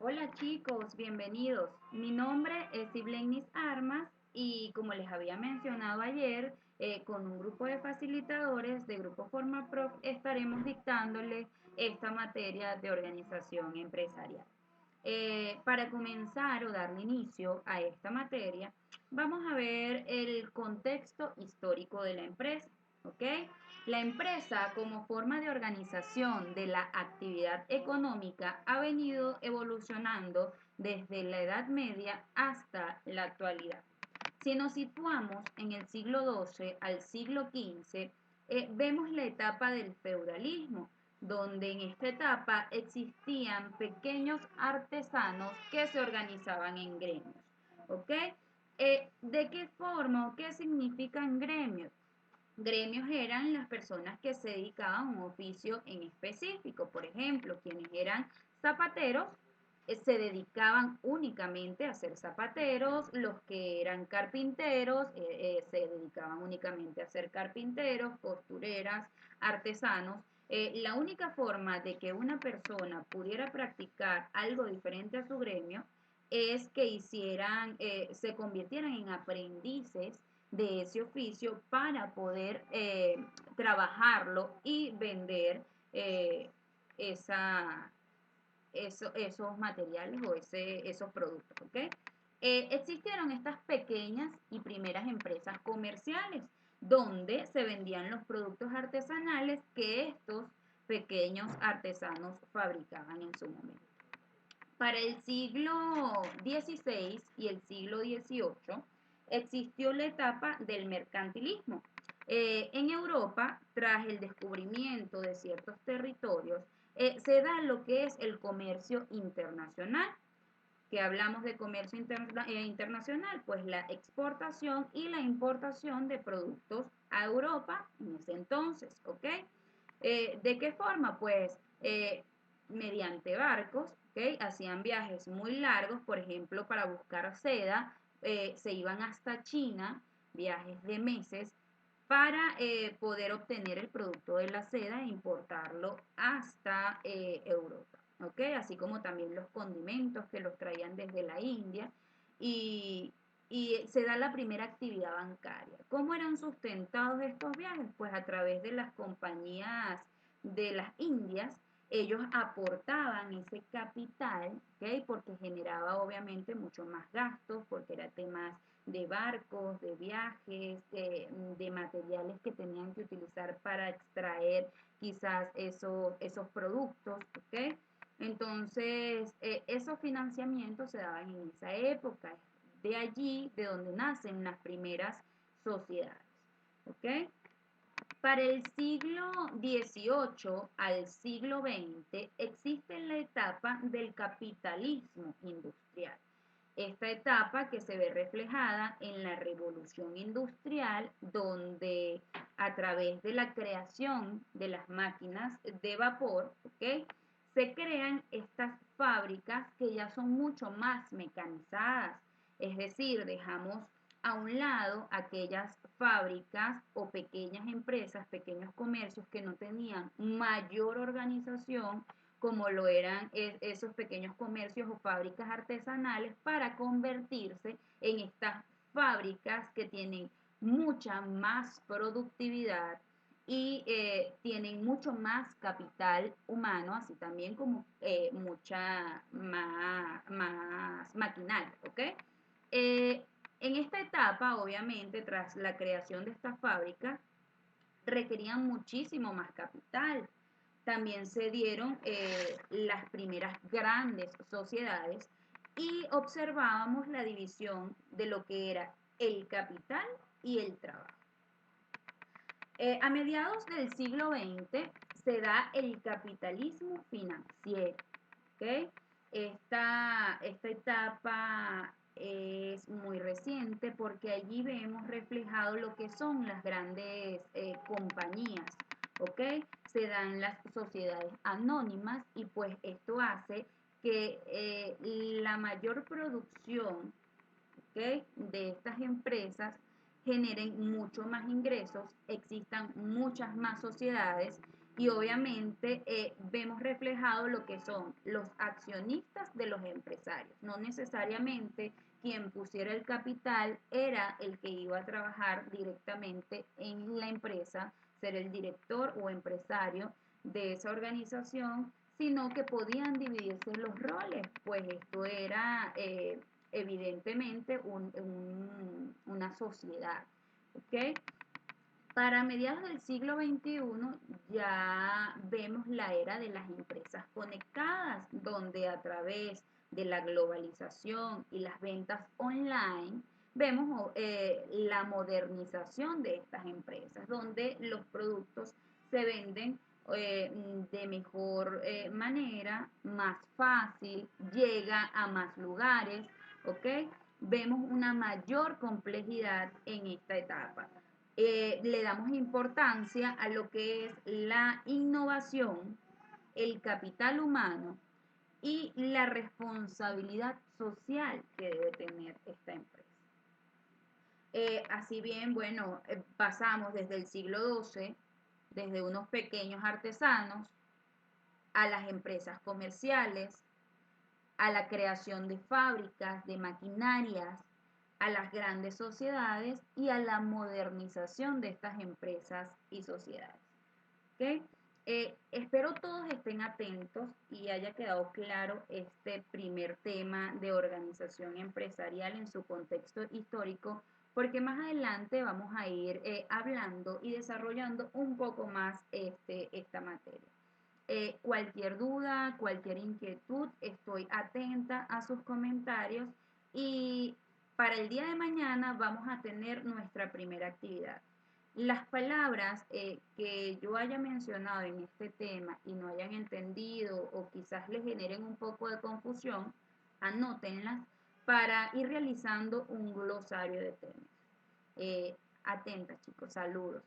Hola chicos, bienvenidos. Mi nombre es Iblenis Armas y como les había mencionado ayer, con un grupo de facilitadores de Grupo FormaProf estaremos dictándoles esta materia de organización empresarial. Para comenzar o darle inicio a esta materia, vamos a ver el contexto histórico de la empresa. ¿Ok? La empresa como forma de organización de la actividad económica ha venido evolucionando desde la Edad Media hasta la actualidad. Si nos situamos en el siglo XII al siglo XV, vemos la etapa del feudalismo, donde en esta etapa existían pequeños artesanos que se organizaban en gremios. ¿Ok? ¿De qué forma o qué significan gremios? Gremios eran las personas que se dedicaban a un oficio en específico. Por ejemplo, quienes eran zapateros se dedicaban únicamente a ser zapateros, los que eran carpinteros se dedicaban únicamente a ser carpinteros, costureras, artesanos. La única forma de que una persona pudiera practicar algo diferente a su gremio es que se convirtieran en aprendices de ese oficio para poder trabajarlo y vender eh, esa, esos materiales o esos productos. ¿Ok? Existieron estas pequeñas y primeras empresas comerciales donde se vendían los productos artesanales que estos pequeños artesanos fabricaban en su momento. Para el siglo XVI y el siglo XVIII existió la etapa del mercantilismo. En Europa, tras el descubrimiento de ciertos territorios, se da lo que es el comercio internacional. Que hablamos de comercio internacional, pues la exportación y la importación de productos a Europa en ese entonces, ¿ok? ¿De qué forma? Pues mediante barcos, ¿ok? Hacían viajes muy largos, por ejemplo, para buscar seda, se iban hasta China, viajes de meses, para poder obtener el producto de la seda e importarlo hasta Europa. ¿Ok? Así como también los condimentos que los traían desde la India y, y se da la primera actividad bancaria. ¿Cómo eran sustentados estos viajes? Pues a través de las compañías de las Indias, ellos aportaban ese capital, ¿ok? Porque generaba obviamente mucho más gastos, porque era temas de barcos, de viajes, de materiales que tenían que utilizar para extraer quizás esos productos, ¿ok? Entonces, esos financiamientos se daban en esa época, de allí de donde nacen las primeras sociedades, ¿ok? Para el siglo XVIII al siglo XX existe la etapa del capitalismo industrial. Esta etapa que se ve reflejada en la revolución industrial, donde a través de la creación de las máquinas de vapor, ¿ok? Se crean estas fábricas que ya son mucho más mecanizadas. Es decir, dejamos a un lado aquellas fábricas o pequeñas empresas, pequeños comercios que no tenían mayor organización como lo eran esos pequeños comercios o fábricas artesanales para convertirse en estas fábricas que tienen mucha más productividad y tienen mucho más capital humano, así también como mucha más maquinaria, ¿ok? Eh, en esta etapa, obviamente, tras la creación de estas fábricas, requerían muchísimo más capital. También se dieron las primeras grandes sociedades y observábamos la división de lo que era el capital y el trabajo. A mediados del siglo XX se da el capitalismo financiero. ¿Ok? Esta etapa es muy reciente porque allí vemos reflejado lo que son las grandes compañías. ¿Ok? Se dan las sociedades anónimas y pues esto hace que la mayor producción, ¿ok? De estas empresas generen mucho más ingresos, existan muchas más sociedades y obviamente vemos reflejado lo que son los accionistas de los empresarios. No necesariamente quien pusiera el capital era el que iba a trabajar directamente en la empresa, ser el director o empresario de esa organización, sino que podían dividirse los roles, pues esto era evidentemente una sociedad. ¿Ok? Para mediados del siglo XXI ya vemos la era de las empresas conectadas, donde a través de la globalización y las ventas online vemos la modernización de estas empresas, donde los productos se venden de mejor manera, más fácil, llega a más lugares, ¿ok? Vemos una mayor complejidad en esta etapa. Le damos importancia a lo que es la innovación, el capital humano y la responsabilidad social que debe tener esta empresa. Así bien, bueno, pasamos desde el siglo XII, desde unos pequeños artesanos, a las empresas comerciales, a la creación de fábricas, de maquinarias, a las grandes sociedades y a la modernización de estas empresas y sociedades. ¿Okay? Espero todos estén atentos y haya quedado claro este primer tema de organización empresarial en su contexto histórico, porque más adelante vamos a ir hablando y desarrollando un poco más esta materia. Cualquier duda, cualquier inquietud, estoy atenta a sus comentarios y para el día de mañana vamos a tener nuestra primera actividad. Las palabras que yo haya mencionado en este tema y no hayan entendido o quizás les generen un poco de confusión, anótenlas para ir realizando un glosario de temas. Atentas, chicos, saludos.